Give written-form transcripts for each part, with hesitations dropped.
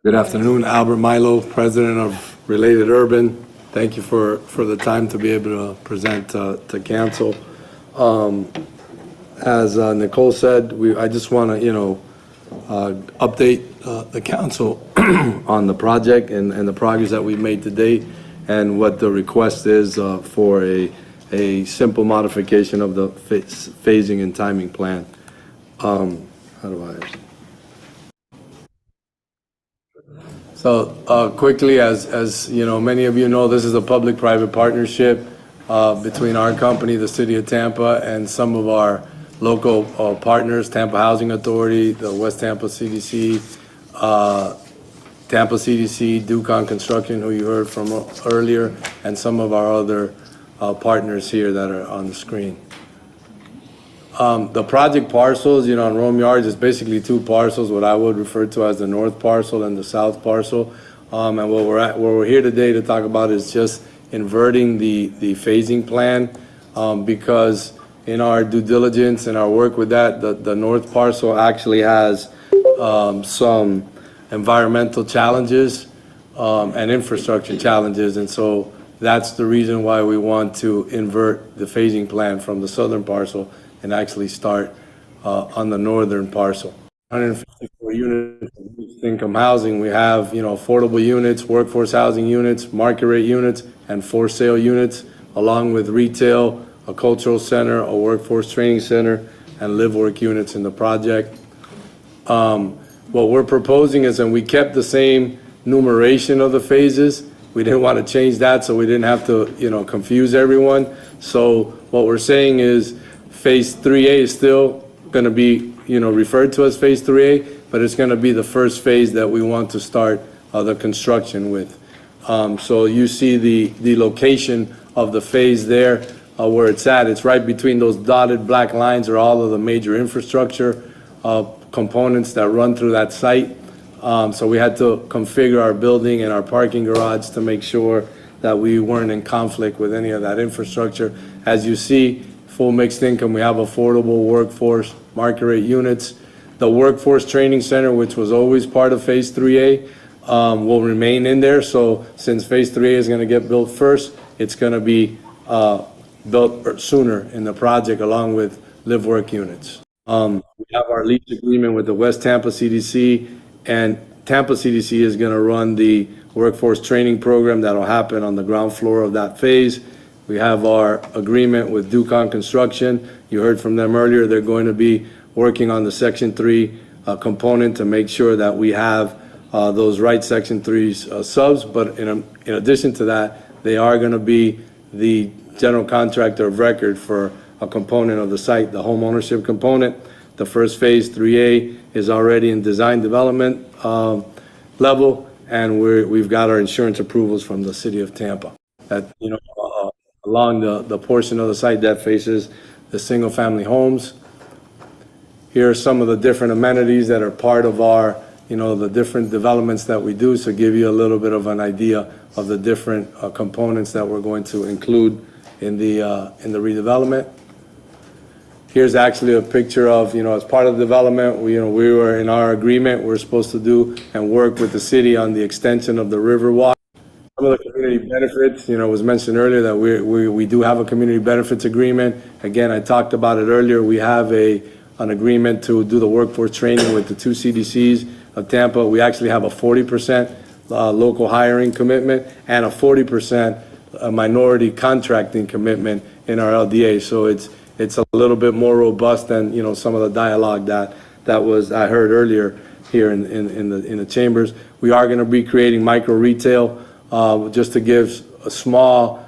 Good afternoon, Albert Milo, President of Related Urban. Thank you for the time to be able to present to council. As Nicole said, I just want to, update the council on the project and the progress that we've made to date and what the request is for a simple modification of the phasing and timing plan. How do I? So quickly, as you know, many of you know, this is a public-private partnership between our company, the City of Tampa, and some of our local partners, Tampa Housing Authority, the West Tampa CDC, Tampa CDC, Ducon Construction, who you heard from earlier, and some of our other partners here that are on the screen. The project parcels, on Rome Yards is basically two parcels, what I would refer to as the north parcel and the south parcel. And what we're here today to talk about is just inverting the phasing plan, because in our due diligence and our work with that, the north parcel actually has some environmental challenges and infrastructure challenges. And so that's the reason why we want to invert the phasing plan from the southern parcel and actually start on the northern parcel. 154 units of mixed income housing. We have, affordable units, workforce housing units, market rate units, and for sale units, along with retail, a cultural center, a workforce training center, and live work units in the project. What we're proposing is, and we kept the same numeration of the phases. We didn't want to change that, so we didn't have to, confuse everyone. So what we're saying is, Phase 3A is still going to be, referred to as Phase 3A, but it's going to be the first phase that we want to start the construction with. So you see the location of the phase there, where it's at. It's right between those dotted black lines are all of the major infrastructure components that run through that site. So we had to configure our building and our parking garage to make sure that we weren't in conflict with any of that infrastructure. As you see, full mixed income, we have affordable workforce market rate units. The workforce training center, which was always part of Phase 3A, will remain in there. So since Phase 3A is going to get built first, it's going to be built sooner in the project along with live work units. We have our lease agreement with the West Tampa CDC, and Tampa CDC is going to run the workforce training program that will happen on the ground floor of that phase. We have our agreement with Ducon Construction. You heard from them earlier. They're going to be working on the Section 3 component to make sure that we have those right Section 3 subs. But in addition to that, they are going to be the general contractor of record for a component of the site, the home ownership component. The first phase, 3A, is already in design development level, and we've got our insurance approvals from the City of Tampa. That, along the portion of the site that faces the single-family homes. Here are some of the different amenities that are part of our, the different developments that we do, so give you a little bit of an idea of the different components that we're going to include in the redevelopment. Here's actually a picture of, as part of the development, we were in our agreement, we're supposed to do and work with the city on the extension of the Riverwalk. Some of the community benefits, was mentioned earlier that we do have a community benefits agreement. Again, I talked about it earlier. We have an agreement to do the workforce training with the two CDCs of Tampa. We actually have a 40% local hiring commitment and a 40% minority contracting commitment in our LDA. So it's a little bit more robust than some of the dialogue that was I heard earlier here in the chambers. We are going to be creating micro retail. Just to give small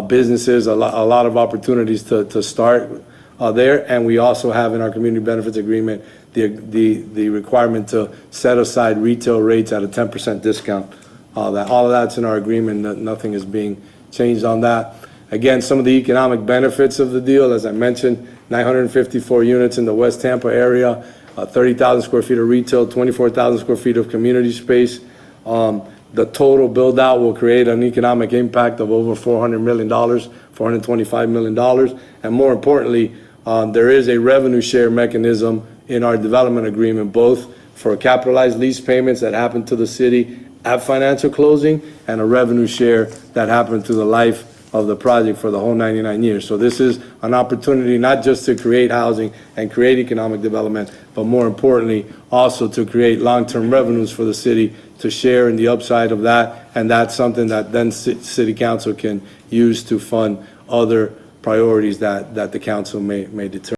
businesses a lot of opportunities to start there. And we also have in our community benefits agreement the requirement to set aside retail rates at a 10% discount. All of that's in our agreement. Nothing is being changed on that. Again, some of the economic benefits of the deal, as I mentioned, 954 units in the West Tampa area, 30,000 square feet of retail, 24,000 square feet of community space. The total build out will create an economic impact of over $400 million, $425 million. And more importantly, there is a revenue share mechanism in our development agreement, both for capitalized lease payments that happen to the city at financial closing, and a revenue share that happened to the life of the project for the whole 99 years. So this is an opportunity not just to create housing and create economic development, but more importantly, also to create long-term revenues for the city to share in the upside of that, and that's something that then City Council can use to fund other priorities that the council may determine.